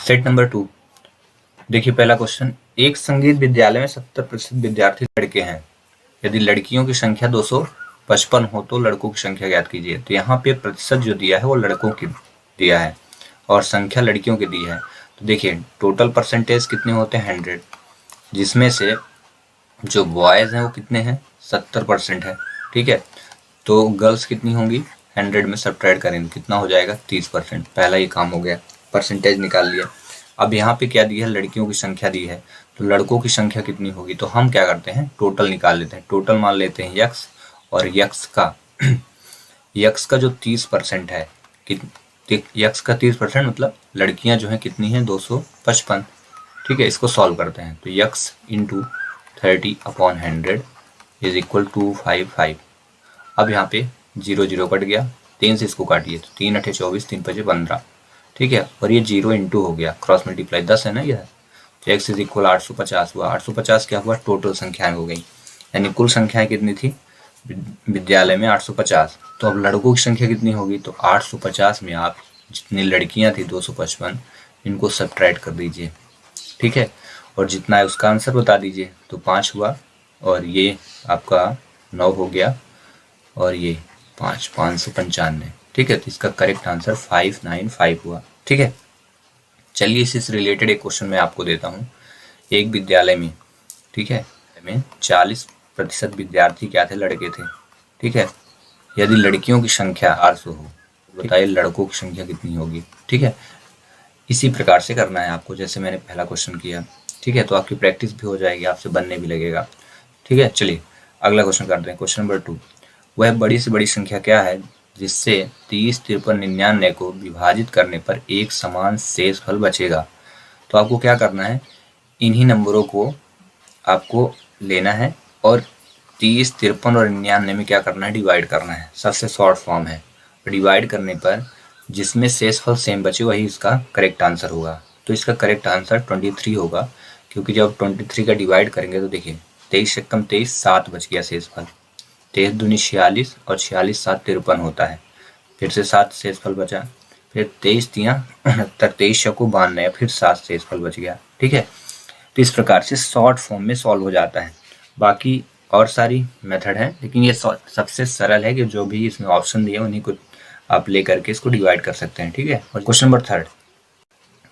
Set number 2, देखिए पहला question, एक संगीत विद्यालय में 70% विद्यार्थी लड़के हैं, यदि लड़कियों की संख्या 255 हो तो लड़कों की संख्या ज्ञात कीजिए। तो यहाँ पे प्रतिशत जो दिया है वो लड़कों की दिया है और संख्या लड़कियों की दी है। तो देखिए टोटल परसेंटेज कितने होते हैं 100, जिसमें से जो बॉयज हैं वो कितने हैं 70% है। ठीक है, तो गर्ल्स कितनी होंगी 100 में सब्ट्रैक्ट करेंगे कितना हो जाएगा 30%। पहला ये काम हो गया, परसेंटेज निकाल लिया। अब यहाँ पे क्या दी है, लड़कियों की संख्या दी है, तो लड़कों की संख्या कितनी होगी, तो हम क्या करते हैं टोटल निकाल लेते हैं। टोटल मान लेते हैं यक्स, और यक्स का जो 30% है, यक्स का 30% मतलब लड़कियां जो हैं कितनी हैं 255। ठीक है, इसको सॉल्व करते हैं तो यक्स इंटू 30/100 इज इक्वल 255। अब यहाँ पे 0 0 कट गया, 3 से इसको काटिए तो 3 8 24, 3 5 15। ठीक है, और ये 0 इंटू हो गया, क्रॉस मल्टीप्लाई 10 है ना यह, तो x इज इक्वल 850 हुआ। 850 क्या हुआ, टोटल संख्याएं हो गई, यानी कुल संख्याएं कितनी थी विद्यालय में 850। तो अब लड़कों की संख्या कितनी होगी, तो 850 में आप जितनी लड़कियां थी 255 इनको सब्ट्रैक्ट कर दीजिए। ठीक है, और जितना है उसका आंसर बता दीजिए। तो 5 हुआ और ये आपका 9 हो गया और ये 595। ठीक है, तो इसका करेक्ट आंसर 595 हुआ। ठीक है, चलिए इसी से रिलेटेड एक क्वेश्चन मैं आपको देता हूँ। एक विद्यालय में, ठीक है, में 40% विद्यार्थी क्या थे, लड़के थे। ठीक है, यदि लड़कियों की संख्या 800 हो, बताइए लड़कों की संख्या कितनी होगी। ठीक है, इसी प्रकार से करना है आपको जैसे मैंने पहला क्वेश्चन किया। ठीक है, तो आपकी प्रैक्टिस भी हो जाएगी, आपसे बनने भी लगेगा। ठीक है, चलिए अगला क्वेश्चन करते हैं। क्वेश्चन नंबर 2, वह बड़ी से बड़ी संख्या क्या है जिससे 30, 53, 99 को विभाजित करने पर एक समान शेषफल बचेगा। तो आपको क्या करना है, इन्हीं नंबरों को आपको लेना है और 30, 53 और 99 में क्या करना है, डिवाइड करना है। सबसे शॉर्ट फॉर्म है, डिवाइड करने पर जिसमें शेषफल सेम बचे वही इसका करेक्ट आंसर होगा। तो इसका करेक्ट आंसर 23 होगा, क्योंकि जब 23 का डिवाइड करेंगे तो देखिए 23 से कम 23, 7 बच गया शेषफल। 23 दूनी 46 और 46 7 53 होता है, फिर से 7 शेषफल बचा, फिर 23 तियाँ 69, 23 को 92, फिर 7 शेषफल बच गया। ठीक है, तो इस प्रकार से शॉर्ट फॉर्म में सॉल्व हो जाता है। बाकी और सारी मेथड है, लेकिन ये सबसे सरल है कि जो भी इसमें ऑप्शन दिए उन्हीं को आप ले करके इसको डिवाइड कर सकते हैं। ठीक है, और क्वेश्चन नंबर 3,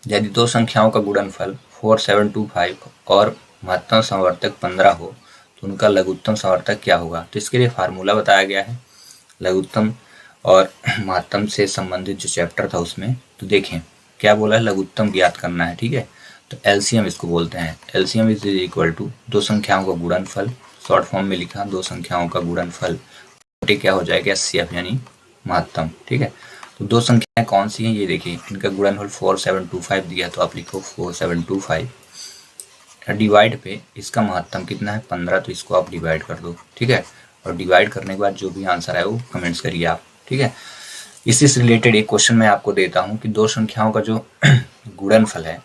यदि दो संख्याओं का गुणनफल 4725 और महत्तम समवर्तक 15 हो तो उनका लघुत्तम समवर्तक क्या होगा। तो इसके लिए फार्मूला बताया गया है लघुत्तम और महत्तम से संबंधित जो चैप्टर था उसमें। तो देखें क्या बोला है, लघुत्तम ज्ञात करना है। ठीक है, तो एलसीएम इसको बोलते हैं। एलसीएम इज इक्वल टू दो संख्याओं का गुणनफल, शॉर्ट फॉर्म में लिखा दो संख्याओं का गुणनफल क्या हो जाएगा एचसीएफ यानी महत्तम। ठीक है, तो दो संख्याएं कौन सी हैं, ये देखिए इनका गुणनफल 4725 दिया, तो आप लिखो 4725 डिवाइड पे इसका महत्तम कितना है 15, तो इसको आप डिवाइड कर दो। ठीक है, और डिवाइड करने के बाद जो भी आंसर है वो कमेंट्स करिए आप। ठीक है, इसी से रिलेटेड एक क्वेश्चन मैं आपको देता हूँ कि दो संख्याओं का जो गुणनफल है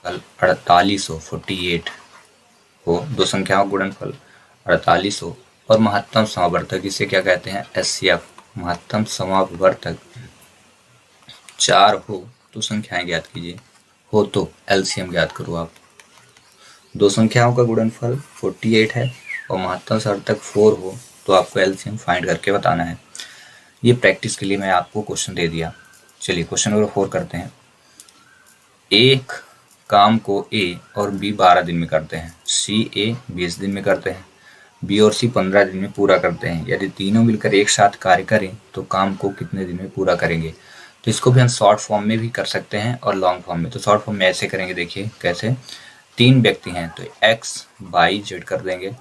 48 हो, दो संख्याओं का गुणनफल 48 हो और महत्तम समावर्तक इसे क्या कहते हैं एचसीएफ, महत्तम समावर्तक 4 हो तो संख्याएं ज्ञात कीजिए। हो तो एलसीएम ज्ञात करो आप। दो संख्याओं का गुणनफल 48 है और महत्तम समावर्तक 4 हो तो आपको एलसीएम फाइंड करके बताना है। ये प्रैक्टिस के लिए मैं आपको क्वेश्चन दे दिया। चलिए क्वेश्चन नंबर 4 करते हैं। एक काम को ए और बी 12 दिन में करते हैं, सी ए 20 दिन में करते हैं, बी और सी 15 दिन में पूरा करते हैं। यदि तीनों मिलकर एक साथ कार्य करें तो काम को कितने दिन में पूरा करेंगे। तो इसको भी हम शॉर्ट फॉर्म में भी कर सकते हैं और लॉन्ग फॉर्म में। तो शॉर्ट फॉर्म में ऐसे करेंगे, देखिए कैसे, तीन व्यक्ति हैं तो एक्स बाई जेड कर देंगे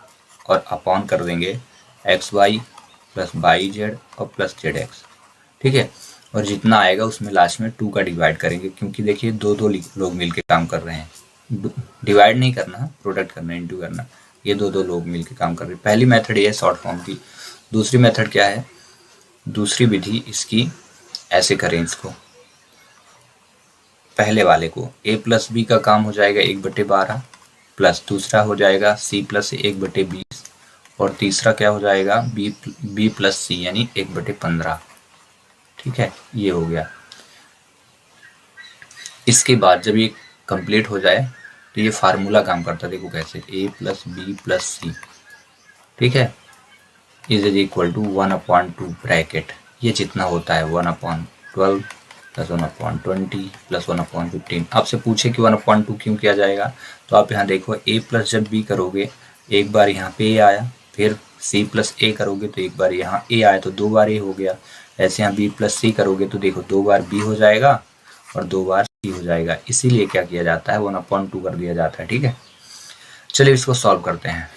और अपॉन कर देंगे X Y plus by Z और प्लस जेड एक्स। ठीक है, और जितना आएगा उसमें लास्ट में 2 का डिवाइड करेंगे, क्योंकि देखिए दो दो लोग मिलके काम कर रहे हैं। डिवाइड नहीं करना, प्रोडक्ट करना, इनटू करना। ये दो दो लोग मिलके काम कर रहे हैं। पहली मेथड ये है शॉर्ट फॉर्म की। दूसरी मेथड क्या है, दूसरी विधि इसकी ऐसे करें, इसको पहले वाले को a प्लस बी का काम हो जाएगा 1/12 प्लस दूसरा हो जाएगा c प्लस 1/20 और तीसरा क्या हो जाएगा b प्लस सी यानी 1/15। ठीक है, ये हो गया। इसके बाद जब ये कंप्लीट हो जाए तो ये फार्मूला काम करता है, देखो कैसे, a प्लस बी प्लस सी, ठीक है, इज इक्वल टू 1/2 ब्रैकेट, ये जितना होता है 1/12 प्लस 1/20 प्लस 1/15। आपसे पूछे कि 1/2 क्यों किया जाएगा, तो आप यहाँ देखो a प्लस जब b करोगे एक बार यहाँ पे a आया, फिर c प्लस a करोगे तो एक बार यहाँ a आया तो 2 बार a हो गया, ऐसे यहाँ b प्लस c करोगे तो देखो 2 बार b हो जाएगा और 2 बार c हो जाएगा, इसीलिए क्या किया जाता है 1/2 कर दिया जाता है। ठीक है, चलिए इसको सॉल्व करते हैं।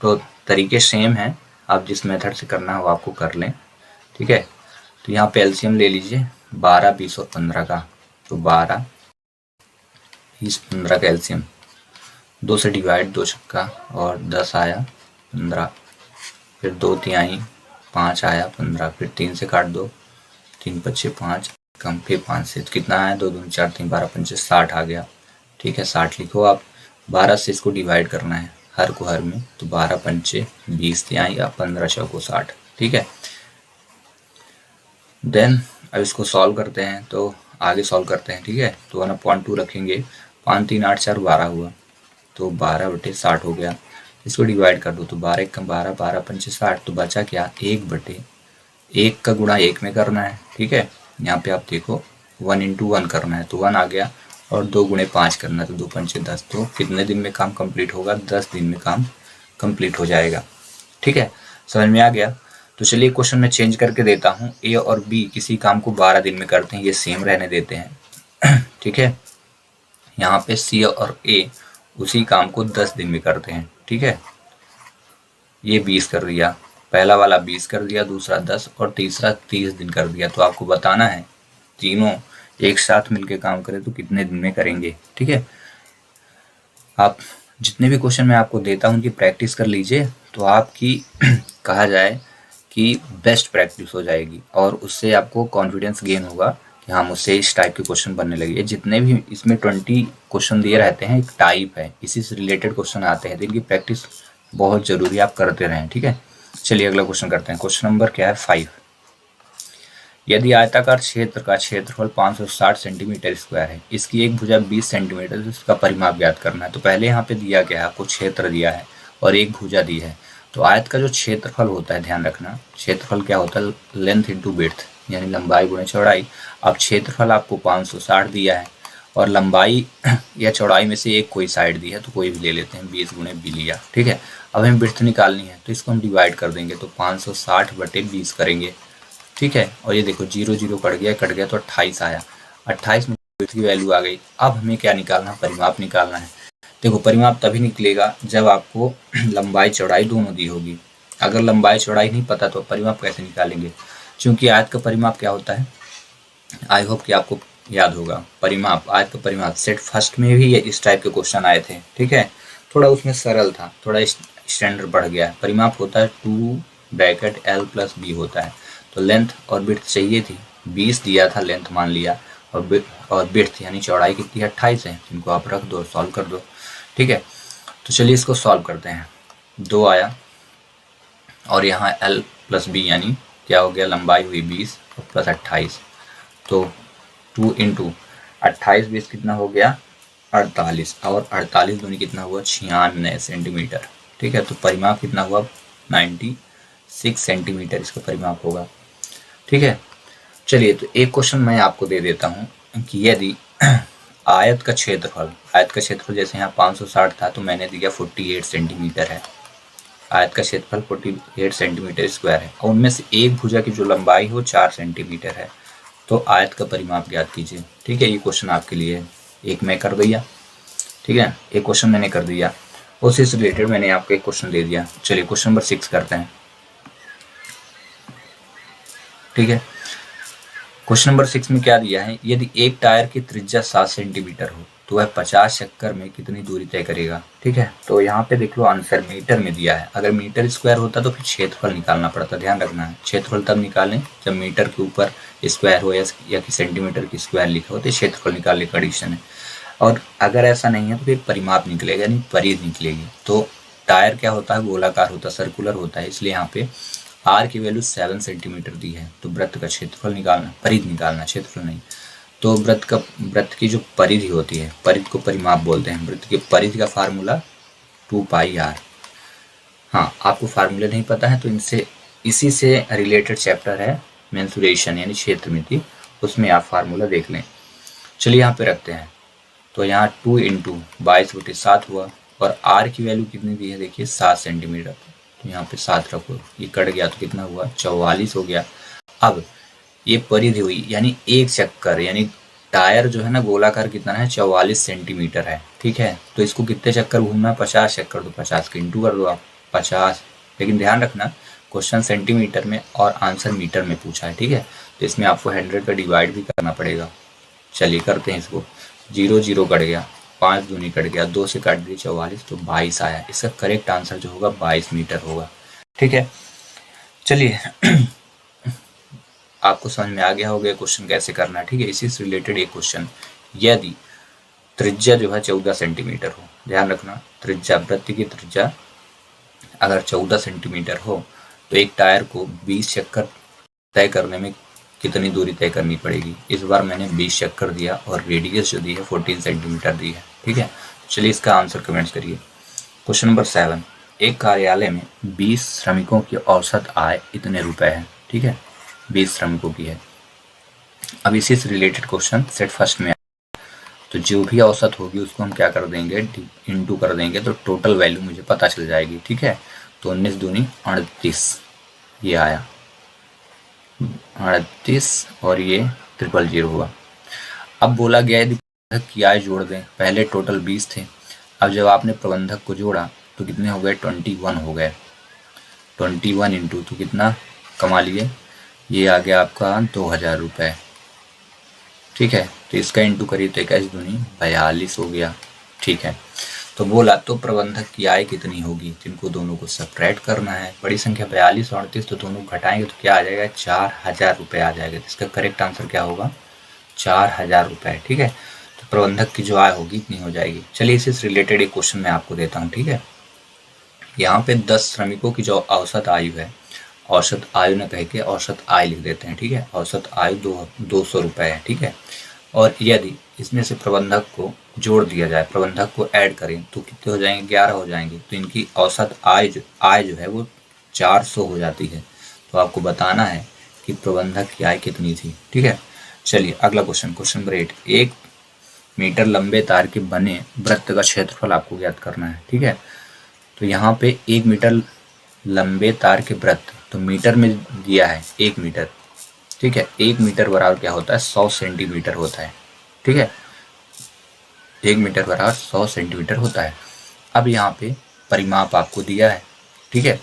तो तरीके सेम हैं, आप जिस मेथड से करना हो आपको कर लें। ठीक है, तो यहाँ पे एलसीएम ले लीजिए 12, 20 और 15 का, तो 12, 20, 15 का एलसीएम 2 से डिवाइड, 2 छक्का और 10 आया 15, फिर 2 तिहाई 5 आया 15, फिर 3 से काट दो, 3 पच्चे 5 कम, फिर 5 से कितना आया 2 दूनी 4 3 12 पंचे 60 आ गया। ठीक है, 60 लिखो आप, 12 से इसको डिवाइड करना है हर को हर में, तो 12 पंचे 20 तिहाई या 15 चौको 60। ठीक है, देन अब इसको सॉल्व करते हैं, तो आगे सॉल्व करते हैं। ठीक है, तो 1/2 रखेंगे, 5 3 8 4 12 हुआ, तो 12/60 हो गया, इसको डिवाइड कर दो, तो 12 कम 12, 12 पंचे 60, तो बचा क्या 1/1 का गुणा 1 में करना है। ठीक है, यहाँ पे आप देखो 1 × 1 करना है, तो 1 आ गया, और 2 × 5 करना है, तो 2 पंचे 10, तो कितने दिन में काम कंप्लीट होगा, 10 दिन में काम कंप्लीट हो जाएगा। ठीक है, समझ में आ गया। तो चलिए क्वेश्चन में चेंज करके देता हूँ, ए और बी किसी काम को 12 दिन में करते हैं, ये सेम रहने देते हैं। ठीक है, यहाँ पे सी और ए उसी काम को 10 दिन में करते हैं। ठीक है, ये 20 कर दिया, पहला वाला 20 कर दिया, दूसरा 10 और तीसरा 30 दिन कर दिया। तो आपको बताना है तीनों एक साथ मिलके काम करें तो कितने दिन में करेंगे। ठीक है, आप जितने भी क्वेश्चन मैं आपको देता हूँ उनकी प्रैक्टिस कर लीजिए, तो आपकी कहा जाए कि बेस्ट प्रैक्टिस हो जाएगी और उससे आपको कॉन्फिडेंस गेन होगा कि हाँ मुझसे इस टाइप के क्वेश्चन बनने लगे। जितने भी इसमें 20 क्वेश्चन दिए रहते हैं, एक टाइप है, इसी से रिलेटेड क्वेश्चन आते हैं, तो इनकी प्रैक्टिस बहुत जरूरी, आप करते रहें। ठीक है, चलिए अगला क्वेश्चन करते हैं। क्वेश्चन नंबर क्या है 5। यदि आयताकार क्षेत्र का क्षेत्रफल 560 सेंटीमीटर स्क्वायर है, इसकी एक भुजा 20 सेंटीमीटर, तो इसका परिमाप ज्ञात करना है। तो पहले यहाँ पे दिया गया है, आपको क्षेत्र दिया है और एक भुजा दी है। तो आयत का जो क्षेत्रफल होता है, ध्यान रखना, क्षेत्रफल क्या होता है, लेंथ इंटू विड्थ, यानी लंबाई गुणे चौड़ाई। अब क्षेत्रफल आपको 560 दिया है और लंबाई या चौड़ाई में से एक कोई साइड दी है, तो कोई भी ले लेते हैं, 20 × b लिया। ठीक है, अब हमें विड्थ निकालनी है, तो इसको हम डिवाइड कर देंगे, तो 560/20 करेंगे। ठीक है, और ये देखो 0 0 कट गया तो 28 आया, 28 में विड्थ की वैल्यू आ गई। अब हमें क्या निकालना है, परिमाप निकालना है। देखो परिमाप तभी निकलेगा जब आपको लंबाई चौड़ाई दोनों दी होगी। अगर लंबाई चौड़ाई नहीं पता तो परिमाप कैसे निकालेंगे, क्योंकि आयत का परिमाप क्या होता है, आई होप कि आपको याद होगा। परिमाप, आयत का परिमाप सेट फर्स्ट में भी इस टाइप के क्वेश्चन आए थे। ठीक है, थोड़ा उसमें सरल था, थोड़ा स्टैंडर्ड बढ़ गया है। परिमाप होता है 2 + b होता है। तो लेंथ और विड्थ चाहिए थी, 20 दिया था लेंथ मान लिया, और विड्थ यानी चौड़ाई कितनी है 28 है, इनको आप रख दो, सॉल्व कर दो। ठीक है, तो चलिए इसको सॉल्व करते हैं। 2 आया और यहाँ l + b यानी क्या हो गया, लंबाई हुई 20 और प्लस 28, तो 2 × 28 20 कितना हो गया 48, और 48 दूनी कितना हुआ 96 सेंटीमीटर। ठीक है, तो परिमाप कितना हुआ 96 सेंटीमीटर इसका परिमाप होगा। ठीक है, चलिए तो एक क्वेश्चन मैं आपको दे देता हूँ कि यदि आयत का क्षेत्रफल जैसे यहाँ 560 था, तो मैंने दिया 48 सेंटीमीटर है। आयत का क्षेत्रफल 48 सेंटीमीटर स्क्वायर है और उनमें से एक भुजा की जो लंबाई है वो 4 सेंटीमीटर है, तो आयत का परिमाप ज्ञात कीजिए। ठीक है, ये क्वेश्चन आपके लिए है, एक मैं कर दिया। ठीक है, एक क्वेश्चन मैंने कर दिया, उसी से रिलेटेड मैंने आपको एक क्वेश्चन दे दिया। चलिए क्वेश्चन नंबर 6 करते हैं। ठीक है, क्वेश्चन नंबर 6 में क्या दिया है, यदि एक टायर की त्रिज्या 7 सेंटीमीटर हो तो वह 50 चक्कर में कितनी दूरी तय करेगा। ठीक है, तो यहाँ पे देख लो आंसर मीटर में दिया है। अगर मीटर स्क्वायर होता तो फिर क्षेत्रफल निकालना पड़ता, ध्यान रखना है। क्षेत्रफल तब निकालें जब मीटर के ऊपर स्क्वायर हो या कि सेंटीमीटर की स्क्वायर लिखा हो, तो क्षेत्रफल निकालने का कंडीशन है। और अगर ऐसा नहीं है तो फिर परिमाप निकलेगा, यानी परिध निकलेगी। तो टायर क्या होता है, गोलाकार होता है, सर्कुलर होता है, इसलिए यहाँ पे आर की वैल्यू 7 सेंटीमीटर दी है। तो वृत्त का क्षेत्रफल निकालना, परिध निकालना, क्षेत्रफल नहीं। तो वृत्त की जो परिधि होती है, परिधि को परिमाप बोलते हैं। वृत्त की परिधि का फार्मूला 2πr। हाँ, आपको फार्मूला नहीं पता है तो इसी से रिलेटेड चैप्टर है मेंसुरेशन यानी क्षेत्रमिति, उसमें आप फार्मूला देख लें। चलिए यहाँ पे रखते हैं। तो यहाँ 2 इंटू 22/7 हुआ और r की वैल्यू कितनी दी है देखिए 7 सेंटीमीटर। तो यहाँ पे 7 रखो, ये कट गया तो कितना हुआ 44 हो गया। अब ये परिधि हुई यानी एक चक्कर, यानी टायर जो है ना गोलाकार कितना है 44 सेंटीमीटर है, ठीक है। तो इसको कितने चक्कर घूमना है 50 चक्कर, तो 50 के इंटू कर दो आप 50। लेकिन ध्यान रखना क्वेश्चन सेंटीमीटर में और आंसर मीटर में पूछा है, ठीक है। तो इसमें आपको 100 का डिवाइड भी करना पड़ेगा। चलिए करते हैं इसको। 0 0 कट गया, 5 दूनी कट गया, 2 से काट दिए 44, तो 22 आया। इसका करेक्ट आंसर जो होगा 22 मीटर होगा, ठीक है। चलिए आपको समझ में आ गया होगा क्वेश्चन कैसे करना है, ठीक है। इसी से रिलेटेड एक क्वेश्चन, यदि त्रिज्या जो है 14 सेंटीमीटर हो, ध्यान रखना त्रिज्या, वृत्त की त्रिज्या अगर 14 सेंटीमीटर हो तो एक टायर को 20 चक्कर तय करने में कितनी दूरी तय करनी पड़ेगी। इस बार मैंने 20 चक्कर दिया और रेडियस जो दी है 14 सेंटीमीटर दी है, ठीक है। चलिए इसका आंसर कमेंट्स करिए। क्वेश्चन नंबर 7, एक कार्यालय में 20 श्रमिकों की औसत आय इतने रुपए है, ठीक है। 20 श्रमिकों की है। अब इसी से रिलेटेड क्वेश्चन सेट फर्स्ट में, तो जो भी औसत होगी उसको हम क्या कर देंगे इंटू कर देंगे, तो टोटल वैल्यू मुझे पता चल जाएगी, ठीक है। तो 19 दूनी 38 ये आया 38 और ये 000 हुआ। अब बोला गया यदि प्रबंधक की आय जोड़ दें, पहले टोटल 20 थे, अब जब आपने प्रबंधक को जोड़ा तो कितने हो गए 21 हो गए। 21 इंटू तो कितना कमा लिए, ये आ गया आपका 2000 रुपये, ठीक है। तो इसका इंटू करिए तो 21 दूनी 42 हो गया, ठीक है। तो बोला तो प्रबंधक की आय कितनी होगी, तो इनको दोनों को सब्ट्रैक्ट करना है। बड़ी संख्या 42 और 38, तो दोनों घटाएंगे तो क्या आ जाएगा 4000 रुपये आ जाएगा। तो इसका करेक्ट आंसर क्या होगा 4000 रुपये, ठीक है। तो प्रबंधक की जो आय होगी इतनी हो जाएगी। चलिए इसी से रिलेटेड एक क्वेश्चन मैं आपको देता हूँ, ठीक है। यहाँ पे 10 श्रमिकों की जो औसत आयु है, औसत आयु न कह के औसत आय लिख देते हैं, ठीक है। औसत आयु 200 रुपये है, ठीक है। और यदि इसमें से प्रबंधक को जोड़ दिया जाए, प्रबंधक को ऐड करें तो कितने हो जाएंगे 11 हो जाएंगे। तो इनकी औसत आय जो है वो 400 हो जाती है। तो आपको बताना है कि प्रबंधक की आय कितनी थी, ठीक है। चलिए अगला क्वेश्चन, क्वेश्चन नंबर 8, 1 मीटर लंबे तार के बने वृत्त का क्षेत्रफल आपको ज्ञात करना है, ठीक है। तो यहाँ पे 1 मीटर लंबे तार के वृत्त, तो मीटर में दिया है 1 मीटर, ठीक है। 1 मीटर बराबर क्या होता है 100 सेंटीमीटर होता है, ठीक है। 1 मीटर बराबर 100 सेंटीमीटर होता है। अब यहाँ पे परिमाप आपको दिया है, ठीक है।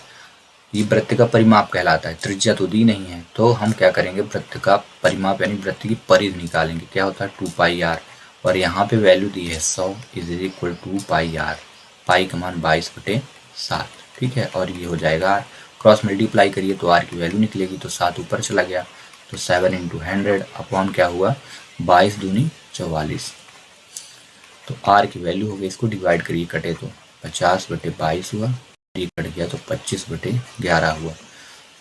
ये वृत्त का परिमाप कहलाता है, त्रिज्या तो दी नहीं है, तो हम क्या करेंगे वृत्त का परिमाप यानी वृत्त की परिधि निकालेंगे। क्या होता है 2πr, और यहाँ पे वैल्यू दी है 100 = 2πr, पाई का मान 22/7, ठीक है। और ये हो जाएगा क्रॉस मल्टीप्लाई करिए तो r की वैल्यू निकलेगी, तो 7 ऊपर चला गया, तो 7 × 100 अपॉन क्या हुआ 22 दूनी 44, तो r की वैल्यू हो गई। इसको डिवाइड करिए, कटे तो 50/22 हुआ, ये कट गया तो 25/11 हुआ।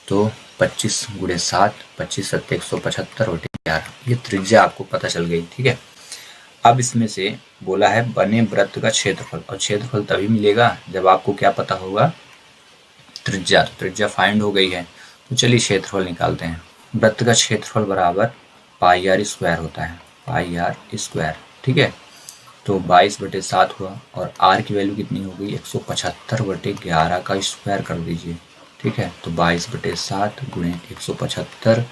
तो 25 × 7, 25 7 175/11, ये त्रिज्या आपको पता चल गई, ठीक है। अब इसमें से बोला है बने वृत्त का क्षेत्रफल, और क्षेत्रफल तभी मिलेगा जब आपको क्या पता होगा त्रिज्या। तो त्रिज्या फाइंड हो गई है, तो चलिए क्षेत्रफल निकालते हैं। वृत्त का क्षेत्रफल बराबर πr² होता है, πr², ठीक है। तो 22/7 हुआ, और r की वैल्यू कितनी हो गई 175/11 का स्क्वायर कर दीजिए, ठीक है। तो 22/7 ×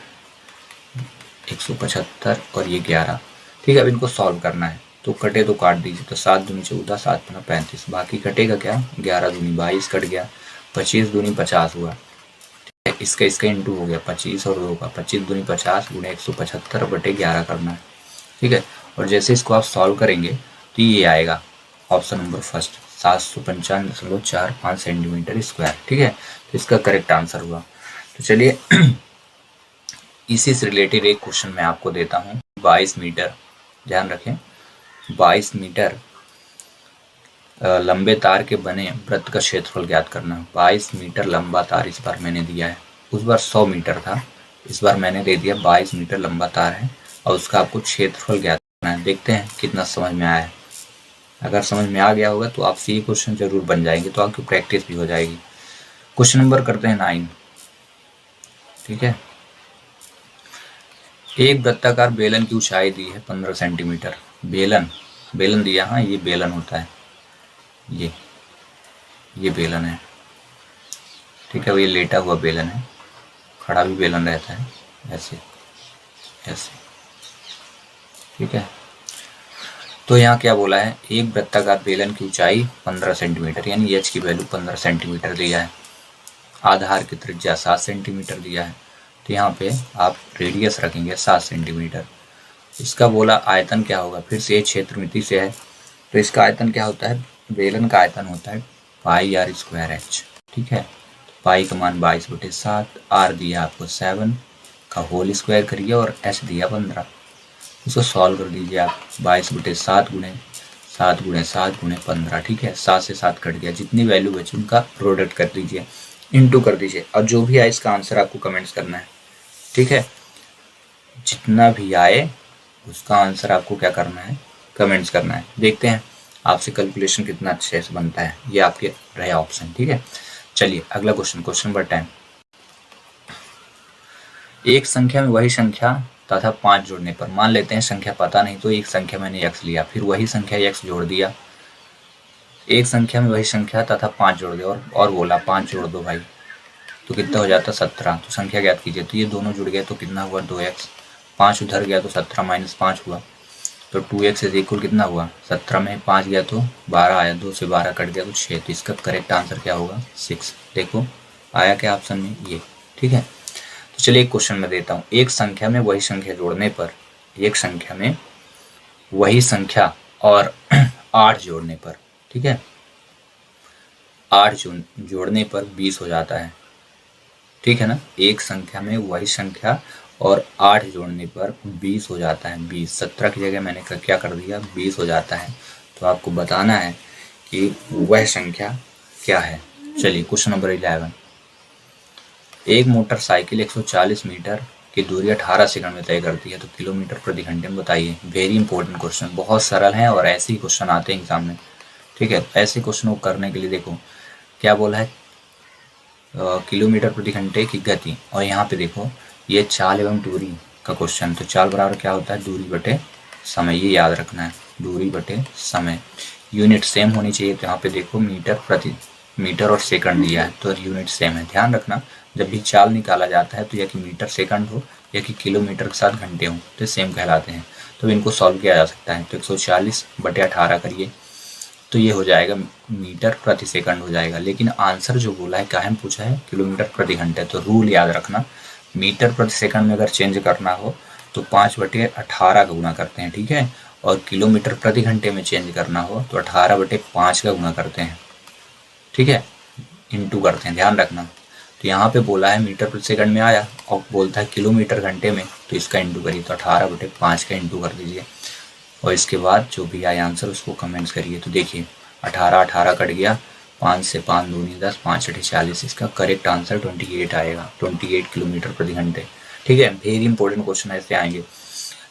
175 और ये 11, ठीक है। अब इनको सॉल्व करना है, तो कटे तो काट दीजिए, तो 7 दूनी 14, 7 × 35, बाकी कटेगा क्या 11 दूनी 22 कट गया, 25 दूनी 50 हुआ, ठीक है। इसका इंटू हो गया 25 और 2 का, 25 दूनी 50 × 175/11 करना है, ठीक है। और जैसे इसको आप सॉल्व करेंगे तो ये आएगा option number first 795.45 centimetre square, ठीक है। तो इसका करेक्ट आंसर हुआ। तो चलिए इसी से रिलेटेड एक क्वेश्चन मैं आपको देता हूँ। 22 मीटर, ध्यान रखें 22 मीटर लंबे तार के बने वृत्त का क्षेत्रफल ज्ञात करना। 22 मीटर लंबा तार इस बार मैंने दिया है, उस बार 100 मीटर था, इस बार मैंने दे दिया 22 मीटर लंबा तार है, और उसका आपको क्षेत्रफल ज्ञात करना है। देखते हैं कितना समझ में आया है। अगर समझ में आ गया होगा तो आपसे ये क्वेश्चन जरूर बन जाएंगे, तो आपकी प्रैक्टिस भी हो जाएगी। क्वेश्चन नंबर करते हैं 9। ठीक है, एक वृत्ताकार बेलन की ऊंचाई दी है 15 सेंटीमीटर। बेलन दिया, हाँ ये बेलन होता है, ये बेलन है। ठीक है, ये लेटा हुआ बेलन है, खड़ा भी बेलन रहता है, ऐसे ऐसे। ठीक है, तो यहाँ क्या बोला है, एक वृत्ताकार बेलन की ऊंचाई 15 सेंटीमीटर, यानी एच की वैल्यू 15 सेंटीमीटर दिया है। आधार की त्रिज्या 7 सेंटीमीटर दिया है, तो यहाँ पे आप रेडियस रखेंगे 7 सेंटीमीटर। इसका बोला आयतन क्या होगा, फिर से क्षेत्रमिति से है, तो इसका आयतन क्या होता है, बेलन का आयतन होता है पाई आर स्क्वायर एच। ठीक है, पाई का मान 22/7, आर दिया आपको 7 का होल स्क्वायर करिए और एच दिया 15। इसको सॉल्व कर दीजिए आप, 22/7 गुणे 7 गुणे 7 गुणे 15। ठीक है, 7 से 7 कट गया, जितनी वैल्यू बची उनका प्रोडक्ट कर दीजिए, इनटू कर दीजिए, और जो भी आए इसका आंसर आपको कमेंट्स करना है। ठीक है, जितना भी आए उसका आंसर आपको क्या करना है, कमेंट्स करना है। देखते हैं आपसे कैलकुलेशन कितना अच्छे से बनता है, ये आपके रहे ऑप्शन। ठीक है, चलिए अगला क्वेश्चन, क्वेश्चन नंबर 10। एक संख्या में वही संख्या तथा 5 जोड़ने पर, मान लेते हैं संख्या पता नहीं, तो एक संख्या मैंने x लिया, फिर वही संख्या x जोड़ दिया। एक संख्या में वही संख्या तथा 5 जोड़ दिया और बोला 5 जोड़ दो भाई, तो कितना हो जाता 17। तो संख्या ज्ञात कीजिए, तो ये दोनों जुड़ गए तो कितना हुआ 2x, 5 उधर गया तो 17 माइनस 5 हुआ, तो 2x इज इक्वल कितना हुआ 17 में 5 गया तो 12 आया, 2 से 12 कट गया तो 6। तो इसका करेक्ट आंसर क्या होगा 6। देखो आया क्या ऑप्शन में ये। ठीक है, तो चलिए एक क्वेश्चन में देता हूँ, एक संख्या में वही संख्या जोड़ने पर, एक संख्या में वही संख्या और 8 जोड़ने पर, ठीक है 8 जोड़ने पर 20 हो जाता है। ठीक है ना, एक संख्या में वही संख्या और 8 जोड़ने पर 20 हो जाता है। 20, 17 की जगह मैंने क्या कर दिया 20 हो जाता है। तो आपको बताना है कि वह संख्या क्या है। चलिए क्वेश्चन नंबर 11। एक मोटरसाइकिल 140 मीटर की दूरी 18 सेकंड में तय करती है, तो किलोमीटर प्रति घंटे में बताइए। वेरी इंपॉर्टेंट क्वेश्चन, बहुत सरल है और ऐसे ही क्वेश्चन आते हैं एग्जाम में। ठीक है, ऐसे क्वेश्चन को करने के लिए देखो क्या बोला है, किलोमीटर प्रति घंटे की गति, और यहाँ पे देखो ये चाल एवं दूरी का क्वेश्चन, तो चाल बराबर क्या होता है दूरी बटे समय, ये याद रखना है, दूरी बटे समय। यूनिट सेम होनी चाहिए, तो यहाँ पे देखो मीटर और सेकंड दिया है, तो यूनिट सेम है। ध्यान रखना जब भी चाल निकाला जाता है तो या कि मीटर सेकंड हो या कि किलोमीटर के साथ घंटे हो, तो सेम कहलाते हैं। तो इनको सॉल्व किया जा सकता है, तो 140 बटे 18 करिए, तो ये हो जाएगा मीटर प्रति सेकंड हो जाएगा। लेकिन आंसर जो बोला है काहे में पूछा है, किलोमीटर प्रति घंटे। तो रूल याद रखना, मीटर प्रति सेकंड में अगर चेंज करना हो तो 5/18 का गुना करते हैं। ठीक है, और किलोमीटर प्रति घंटे में चेंज करना हो तो 18/5 का गुना करते हैं। ठीक है, इंटू करते हैं, ध्यान रखना। तो यहाँ पे बोला है मीटर प्रति सेकंड में आया और बोलता है किलोमीटर घंटे में, तो इसका इंटू करिए, तो 18/5 का इंटू कर दीजिए, और इसके बाद जो भी आया आंसर उसको कमेंट्स करिए। तो देखिए 18 कट गया, 5 से 5 दूनी 10, 5 8 40, इसका करेक्ट आंसर 28 आएगा, 28 किलोमीटर प्रति घंटे। ठीक है, वेरी इंपॉर्टेंट क्वेश्चन ऐसे आएंगे।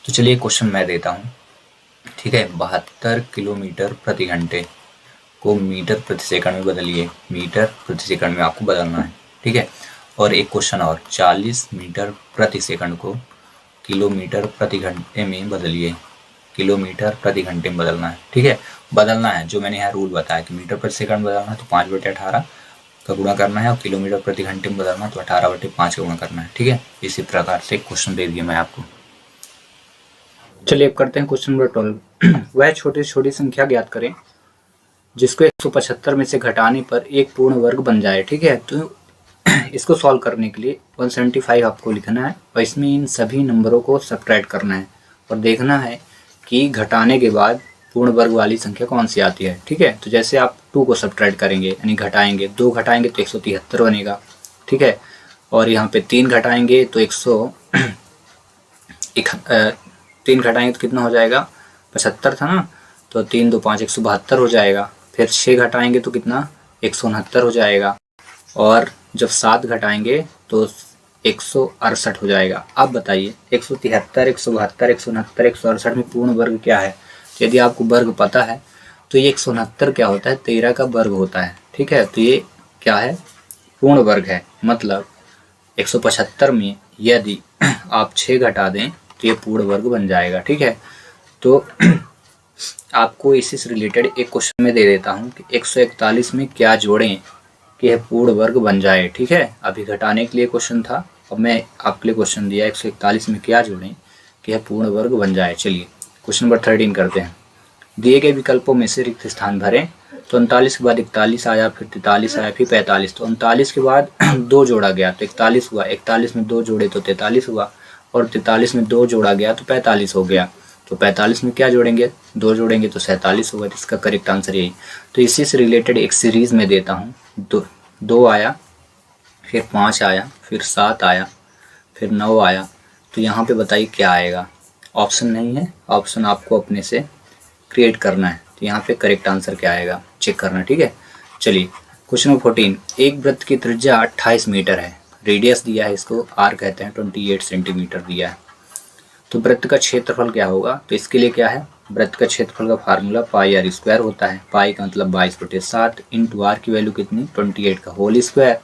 तो चलिए क्वेश्चन मैं देता हूँ। ठीक है, 72 किलोमीटर प्रति घंटे को मीटर प्रति सेकंड में बदलिए, मीटर प्रति सेकंड में आपको बदलना है। ठीक है, और एक क्वेश्चन और, 40 मीटर प्रति सेकंड को किलोमीटर प्रति घंटे में बदलिए, किलोमीटर प्रति घंटे में बदलना है। ठीक है, बदलना है जो मैंने यहाँ रूल बताया कि मीटर प्रति सेकंड बदलना है तो 5/18 का गुणा करना है, और किलोमीटर प्रति घंटे में बदलना है तो 18/5 का गुणा करना है। ठीक है, इसी प्रकार से क्वेश्चन दे दिया मैं आपको। चलिए अब करते हैं क्वेश्चन नंबर 12। वह छोटी से छोटी संख्या ज्ञात करें जिसको 175 में से घटाने पर एक पूर्ण वर्ग बन जाए। ठीक है, तो इसको सॉल्व करने के लिए 175 आपको लिखना है और इसमें इन सभी नंबरों को सब्ट्रैक्ट करना है और देखना है कि घटाने के बाद पूर्ण वर्ग वाली संख्या कौन सी आती है। ठीक है, तो जैसे आप 2 को सब्ट्रैक्ट करेंगे यानी घटाएंगे, 2 घटाएंगे तो 173 बनेगा। ठीक है, और यहाँ पे 3 घटाएंगे तो 3 घटाएंगे तो कितना हो जाएगा 75 था ना, तो 3 2 5 172 हो जाएगा। फिर 6 घटाएंगे तो कितना 169 हो जाएगा, और जब 7 घटाएंगे तो 168 हो जाएगा। अब बताइए 173, 172, 169, 168 में पूर्ण वर्ग क्या है? तो यदि आपको वर्ग पता है तो ये 169 क्या होता है? 13 का वर्ग होता है। ठीक है, तो ये क्या है? पूर्ण वर्ग है। मतलब 175 में यदि आप 6 घटा दें तो ये पूर्ण वर्ग बन जाएगा। ठीक है, तो आपको इसी से रिलेटेड एक क्वेश्चन में दे देता हूँ कि 141 में क्या जोड़ें कि यह पूर्ण वर्ग बन जाए। ठीक है, अभी घटाने के लिए क्वेश्चन था, अब मैं आपके लिए क्वेश्चन दिया 141 में क्या जोड़ें कि यह पूर्ण वर्ग बन जाए। चलिए क्वेश्चन नंबर 13 करते हैं। दिए गए विकल्पों में से रिक्त स्थान भरें। तो 39 के बाद 41 आया, फिर 43 आया, फिर 45। तो 39 के बाद 2 जोड़ा गया तो 41 हुआ, 41 में 2 जोड़े तो 43 हुआ, और 43 में 2 जोड़ा गया तो 45 हो गया। तो 45 में क्या जोड़ेंगे? 2 जोड़ेंगे तो 47 होगा। तो इसका करेक्ट आंसर यही। तो इसी से रिलेटेड एक सीरीज में देता हूँ। 2 आया, फिर 5 आया, फिर 7 आया, फिर 9 आया। तो यहाँ पे बताइए क्या आएगा? ऑप्शन नहीं है, ऑप्शन आपको अपने से क्रिएट करना है। तो यहाँ पे करेक्ट आंसर क्या आएगा चेक करना। ठीक है, चलिए क्वेश्चन नंबर 14। एक वृत्त की त्रिज्या 28 मीटर है, रेडियस दिया है, इसको आर कहते हैं, 28 सेंटीमीटर दिया है। तो वृत्त का क्षेत्रफल क्या होगा? तो इसके लिए क्या है? वृत्त का क्षेत्रफल का फार्मूला पाई आर स्क्वायर होता है। पाई का मतलब 22/7 इंटू आर की वैल्यू कितनी? 28 का होल स्क्वायर।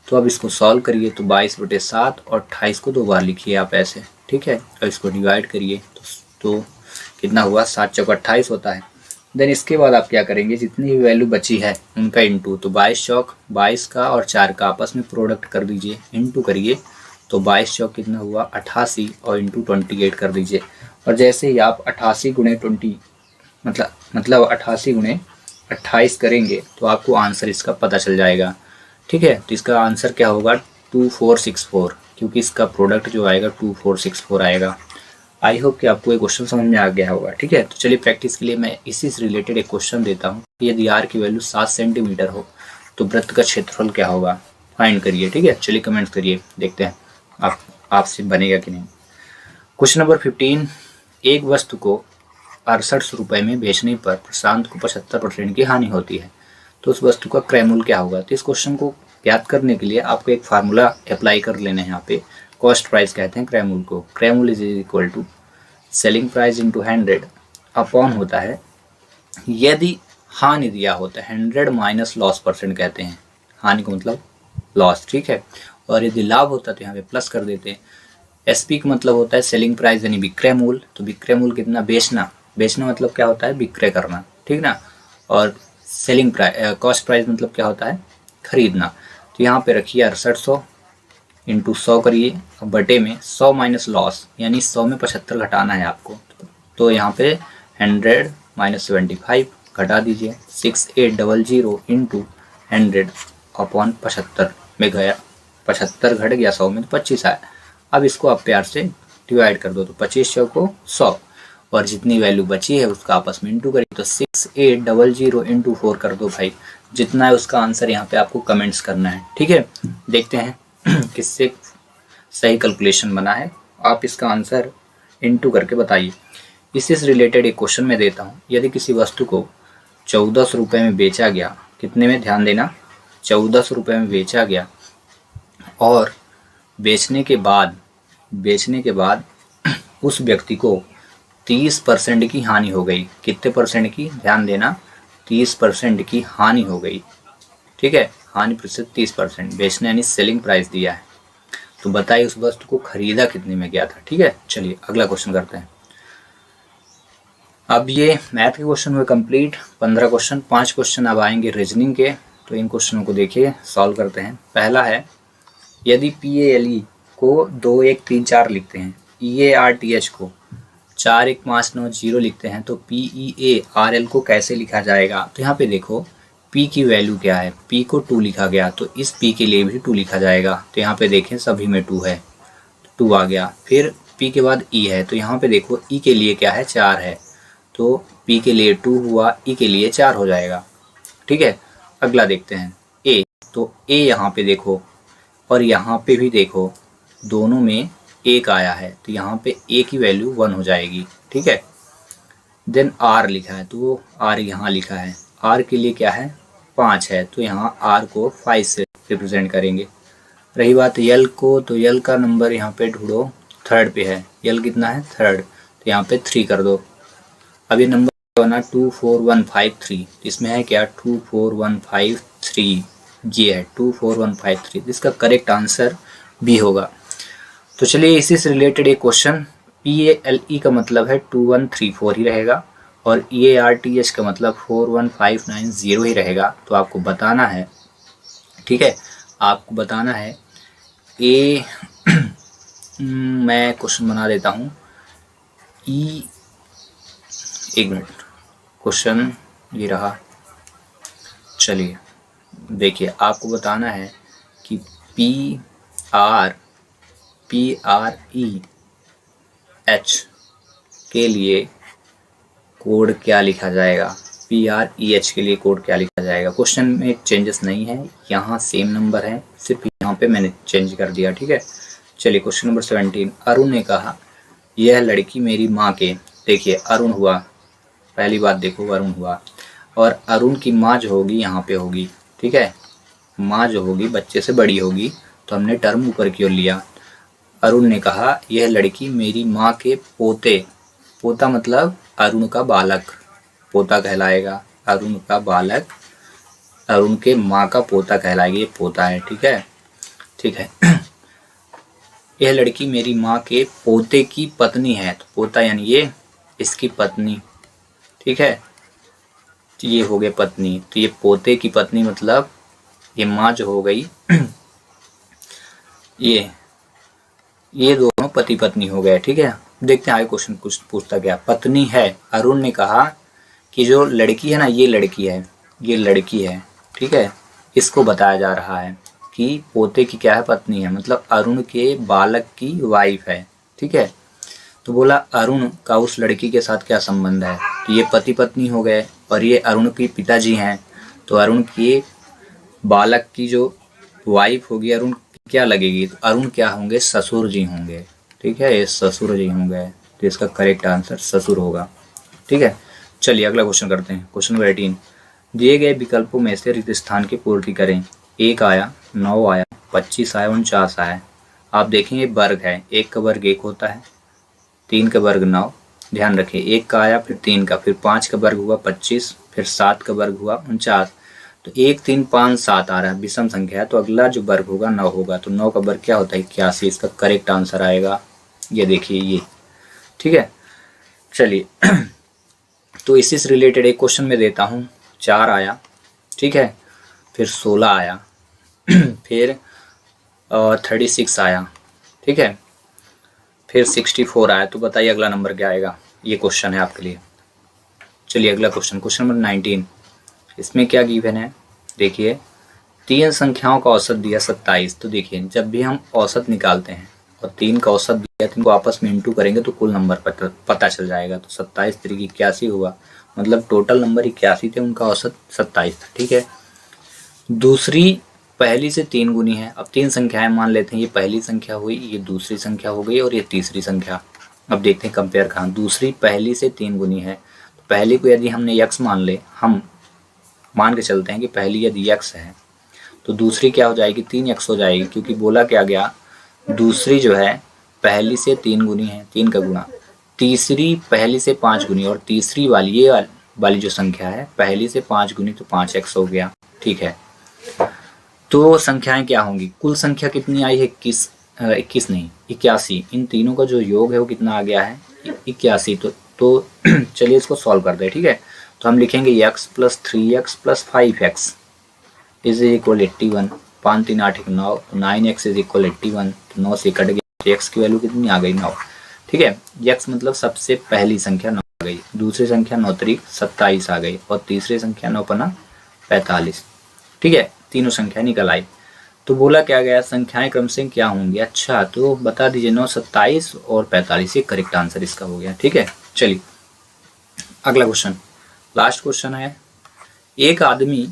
तो अब इसको सॉल्व करिए तो 22/7 और 28 को 2 बार लिखिए आप ऐसे। ठीक है, और इसको डिवाइड करिए तो कितना हुआ? 7 चौक 28 होता है। देन इसके बाद आप क्या करेंगे? जितनी भी वैल्यू बची है उनका इंटू, तो 22 चौक 22 का और 4 का आपस में प्रोडक्ट कर दीजिए, इंटू करिए। तो 22 चौक कितना हुआ? 88 और इंटू 28 कर दीजिए। और जैसे ही आप 88 गुणे 20 मतलब 88 गुणे 28 करेंगे तो आपको आंसर इसका पता चल जाएगा। ठीक है, तो इसका आंसर क्या होगा? 2464, क्योंकि इसका प्रोडक्ट जो आएगा 2464 आएगा। आई होप कि आपको ये क्वेश्चन समझ में आ गया होगा। ठीक है, तो चलिए प्रैक्टिस के लिए मैं इसी से रिलेटेड एक क्वेश्चन देता हूँ। यदि आर की वैल्यू 7 सेंटीमीटर हो तो वृत्त का क्षेत्रफल क्या होगा? फाइंड करिए। ठीक है, चलिए कमेंट्स करिए, देखते हैं आपसे बनेगा कि नहीं। Question number 15। एक वस्तु को 68 रुपये में बेचने पर प्रशांत को 75% की हानि होती है, तो उस वस्तु का क्रय मूल्य क्या होगा? तो इस क्वेश्चन को ज्ञात करने के लिए आपको एक फार्मूला अप्लाई कर लेना है। यहाँ पे कॉस्ट प्राइस कहते हैं क्रय मूल्य को। क्रय मूल्य is equal to selling price into 100 upon होता है, यदि हानि दिया होता है 100 माइनस लॉस परसेंट कहते हैं, हानि को मतलब लॉस। ठीक है, और यदि लाभ होता है तो यहाँ पे प्लस कर देते हैं। एसपी का मतलब होता है सेलिंग प्राइस यानी विक्रय मूल्य। तो विक्रय मूल्य कितना? बेचना। बेचना मतलब क्या होता है? विक्रय करना। ठीक ना। और सेलिंग प्राइस कॉस्ट प्राइस मतलब क्या होता है? खरीदना। तो यहाँ पे रखिए 6800 इंटू 100 करिए, बटे में 100 माइनस लॉस, यानी 100 में 75 घटाना है आपको। तो यहाँ पे 100 माइनस 75 घटा दीजिए, 6800 इंटू 100 अपॉन 75 में गया, 75 घट गया 100 में तो 25 आया। अब इसको आप प्यार से डिवाइड कर दो तो 25 चौक को 100, और जितनी वैल्यू बची है उसका आपस में इंटू करिए। तो 6800 इंटू 4 कर दो भाई, जितना है उसका आंसर यहाँ पे आपको कमेंट्स करना है। ठीक है, देखते हैं किससे सही कैलकुलेशन बना है। आप इसका आंसर इंटू करके बताइए। इससे रिलेटेड एक क्वेश्चन में देता हूँ। यदि किसी वस्तु को 1400 रुपये में बेचा गया, कितने में? ध्यान देना, 1400 रुपये में बेचा गया, और बेचने के बाद उस व्यक्ति को 30% की हानि हो गई। कितने परसेंट की? ध्यान देना, 30% की हानि हो गई। ठीक है, हानि प्रतिशत 30%। बेचने यानी सेलिंग प्राइस दिया है। तो बताइए उस वस्तु को खरीदा कितने में गया था? ठीक है, चलिए अगला क्वेश्चन करते हैं। अब ये मैथ के क्वेश्चन हुए कंप्लीट, 15 क्वेश्चन। 5 क्वेश्चन अब आएंगे रीजनिंग के। तो इन क्वेश्चनों को देखिए, सॉल्व करते हैं। पहला है, यदि PALE को 2 1 3 4 लिखते हैं, EARTH को 4 1 5 9 0 लिखते हैं, तो PEARL को कैसे लिखा जाएगा? तो यहाँ पे देखो P की वैल्यू क्या है? P को 2 लिखा गया, तो इस P के लिए भी 2 लिखा जाएगा। तो यहाँ पे देखें सभी में 2 है, 2 आ गया। फिर P के बाद E है, तो यहाँ पे देखो E के लिए क्या है? 4 है, तो P के लिए 2 हुआ, E के लिए 4 हो जाएगा। ठीक है, अगला देखते हैं A। तो A यहाँ पे देखो और यहाँ पे भी देखो, दोनों में 1 आया है, तो यहाँ पे A की वैल्यू 1 हो जाएगी। ठीक है, देन R लिखा है, तो R यहाँ लिखा है, R के लिए क्या है? 5 है, तो यहाँ R को 5 से रिप्रेजेंट करेंगे। रही बात यल को, तो यल का नंबर यहाँ पे ढूंढो, थर्ड पे है। यल कितना है? थर्ड, तो यहाँ पे 3 कर दो। अब ये नंबर बना 24153, इसमें है क्या? 24153, ये है 24153। इसका करेक्ट आंसर बी होगा। तो चलिए इसी से रिलेटेड एक क्वेश्चन, PALE का मतलब है 2134 ही रहेगा, और EARTH का मतलब 41590 ही रहेगा। तो आपको बताना है, ठीक है, आपको बताना है ए मैं क्वेश्चन बना देता हूँ। एक मिनट, क्वेश्चन ये रहा। चलिए देखिए, आपको बताना है कि PREH के लिए कोड क्या लिखा जाएगा? PREH के लिए कोड क्या लिखा जाएगा? क्वेश्चन में चेंजेस नहीं है, यहाँ सेम नंबर है, सिर्फ यहाँ पे मैंने चेंज कर दिया, ठीक है। चलिए क्वेश्चन नंबर 17, अरुण ने कहा यह लड़की मेरी माँ के, देखिए अरुण हुआ, पहली बात देखो अरुण हुआ, और अरुण की माँ जो होगी यहाँ पे होगी, ठीक है, माँ जो होगी बच्चे से बड़ी होगी, तो हमने टर्म ऊपर की ओर लिया। अरुण ने कहा यह लड़की मेरी माँ के पोते, पोता मतलब अरुण का बालक, पोता कहलाएगा, अरुण का बालक अरुण के माँ का पोता कहलाएगा, ये पोता है, ठीक है, ठीक है। यह लड़की मेरी माँ के पोते की पत्नी है, तो पोता यानी ये इसकी पत्नी, ठीक है, तो ये हो गए पत्नी, तो ये पोते की पत्नी मतलब ये माँ जो हो गई ये दोनों पति पत्नी हो गए, ठीक है। देखते हैं आगे क्वेश्चन कुछ पूछता क्या। पत्नी है, अरुण ने कहा कि जो लड़की है ना, ये लड़की है, ये लड़की है, ठीक है, इसको बताया जा रहा है कि पोते की क्या है? पत्नी है, मतलब अरुण के बालक की वाइफ है, ठीक है। तो बोला अरुण का उस लड़की के साथ क्या संबंध है? तो ये पति पत्नी हो गए, और ये अरुण के पिताजी हैं, तो अरुण के बालक की जो वाइफ होगी अरुण क्या लगेगी? तो अरुण क्या होंगे? ससुर जी होंगे, ठीक है, ये ससुर जी होंगे, तो इसका करेक्ट आंसर ससुर होगा, ठीक है। चलिए अगला क्वेश्चन करते हैं। क्वेश्चन नंबर 18, दिए गए विकल्पों में से रिक्त स्थान की पूर्ति करें। 1 आया, 9 आया, 25 आया, 49 आया। आप देखेंगे वर्ग है, 1 का वर्ग 1 होता है, 3 का वर्ग 9, ध्यान रखें, 1 का आया, फिर 3 का, फिर 5 का वर्ग हुआ 25, फिर 7 का वर्ग हुआ 49, तो 1 3 5 7 आ रहा है, विषम संख्या है, तो अगला जो वर्ग होगा 9 होगा, तो 9 का वर्ग क्या होता है? 81, इसका करेक्ट आंसर आएगा, ये देखिए ये, ठीक है। चलिए तो इसी से रिलेटेड एक क्वेश्चन में देता हूँ। 4 आया, ठीक है, फिर 16 आया, फिर 36 आया, ठीक है, फिर 64 आया, तो बताइए अगला नंबर क्या आएगा? ये क्वेश्चन है आपके लिए। चलिए अगला क्वेश्चन, क्वेश्चन नंबर 19, इसमें क्या गिवन है? देखिए 3 संख्याओं का औसत दिया 27, तो देखिए जब भी हम औसत निकालते हैं और 3 का औसत दिया, 3 को आपस में इंटू करेंगे तो कुल नंबर पता चल जाएगा। तो 27 3 81 हुआ, मतलब टोटल नंबर 81 थे, उनका औसत 27 था, ठीक है। दूसरी पहली से 3 गुनी है। अब 3 संख्याएं मान लेते हैं, ये पहली संख्या हुई, ये दूसरी संख्या हो गई, और ये तीसरी संख्या। अब देखते हैं कंपेयर कहाँ। दूसरी पहली से 3 गुनी है, तो पहली को यदि हमने x मान ले, हम मान के चलते हैं कि पहली यदि x है, तो दूसरी क्या हो जाएगी? 3x हो जाएगी, क्योंकि बोला क्या गया, दूसरी जो है पहली से 3 गुनी है, 3 का गुणा, तीसरी पहली से 5 गुनी, और तीसरी वाली ये वाली जो संख्या है पहली से 5 गुनी, तो 5x हो गया, ठीक है। तो संख्याएं क्या होंगी? कुल संख्या कितनी आई है? 21 नहीं 81, इन तीनों का जो योग है वो कितना आ गया है? 81। तो चलिए इसको सॉल्व कर दे, ठीक है। तो हम लिखेंगे x + 3x + 5x is equal 81, 5 3 8 1 9, 9x is equal 81, तो 9 से कट गया, तो x की वैल्यू कितनी आ गई? 9, ठीक है। x मतलब सबसे पहली संख्या 9 आ गई, दूसरी संख्या 9 3 27 आ गई, और तीसरी संख्या 9 5 45, ठीक है। तीनों संख्या निकल आई। तो बोला क्या गया, संख्याएं क्रम से क्या होंगी? अच्छा तो बता दीजिए, 9 27 और 45, ये करेक्ट आंसर इसका हो गया, ठीक है। चलिए अगला क्वेश्चन, लास्ट क्वेश्चन है। एक आदमी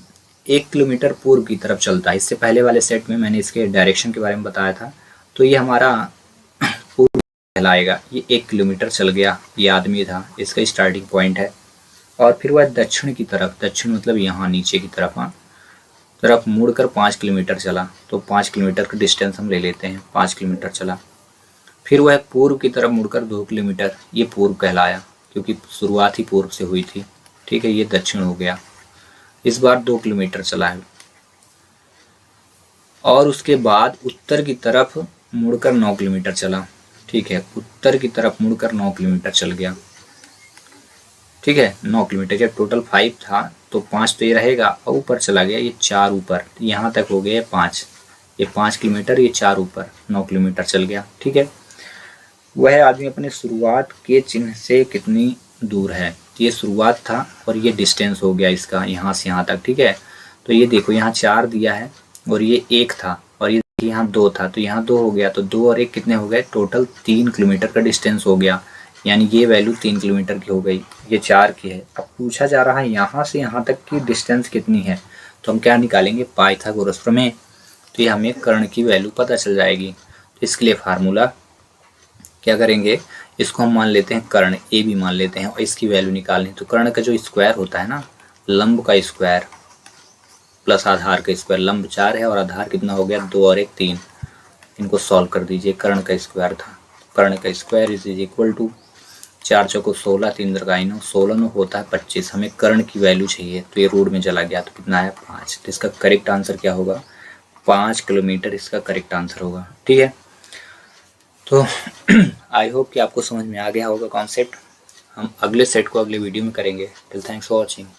1 किलोमीटर पूर्व की तरफ चलता है। इससे पहले वाले सेट में मैंने इसके डायरेक्शन के बारे में बताया था, तो ये हमारा पूर्व कहलाएगा। ये 1 किलोमीटर चल गया, ये आदमी था, इसका स्टार्टिंग पॉइंट है, और फिर वह दक्षिण की तरफ, दक्षिण मतलब यहाँ नीचे की तरफ, हाँ, तरफ मुड़कर 5 किलोमीटर चला, तो 5 किलोमीटर का डिस्टेंस हम ले लेते हैं, 5 किलोमीटर चला। फिर वह पूर्व की तरफ मुड़कर 2 किलोमीटर, ये पूर्व कहलाया क्योंकि शुरुआत ही पूर्व से हुई थी, ठीक है। ये दक्षिण हो गया। इस बार 2 किलोमीटर चला है और उसके बाद उत्तर की तरफ मुड़कर 9 किलोमीटर चला, ठीक है। उत्तर की तरफ मुड़कर 9 किलोमीटर चल गया, ठीक है। 9 किलोमीटर, जब टोटल 5 था तो 5 तो ये रहेगा और ऊपर चला गया, ये 4 ऊपर, यहाँ तक हो गया 5, ये 5 किलोमीटर, ये 4 ऊपर, 9 किलोमीटर चल गया, ठीक है। वह आदमी अपने शुरुआत के चिन्ह से कितनी दूर है, ये शुरुआत था और ये डिस्टेंस हो गया इसका यहाँ से यहाँ तक, ठीक है। तो ये देखो यहाँ 4 दिया है और ये 1 था और ये यहाँ 2 था, तो यहाँ 2 हो गया, तो 2 और 1 कितने हो गए, टोटल 3 किलोमीटर का डिस्टेंस हो गया, यानी ये वैल्यू 3 किलोमीटर की हो गई, ये 4 की है। अब पूछा जा रहा है यहाँ से यहाँ तक की डिस्टेंस कितनी है, तो हम क्या निकालेंगे, पाइथागोरस प्रमेय। तो ये हमें कर्ण की वैल्यू पता चल जाएगी। तो इसके लिए फार्मूला क्या करेंगे, इसको हम मान लेते हैं कर्ण, ए भी मान लेते हैं और इसकी वैल्यू निकालनी। तो कर्ण का जो स्क्वायर होता है ना, लंब का स्क्वायर प्लस आधार का स्क्वायर, लंब 4 है और आधार कितना हो गया, 2 और 1 3, इनको सॉल्व कर दीजिए। कर्ण का स्क्वायर था, कर्ण का स्क्वायर इज इक्वल टू 4 चौको 16, 3 दरगाई 9, 16 9 होता है 25। हमें कर्ण की वैल्यू चाहिए, तो ये रूट में चला गया, तो कितना है 5। तो इसका करेक्ट आंसर क्या होगा, 5 किलोमीटर इसका करेक्ट आंसर होगा, ठीक है। तो आई होप कि आपको समझ में आ गया होगा कॉन्सेप्ट। हम अगले सेट को अगले वीडियो में करेंगे। Till thanks for watching.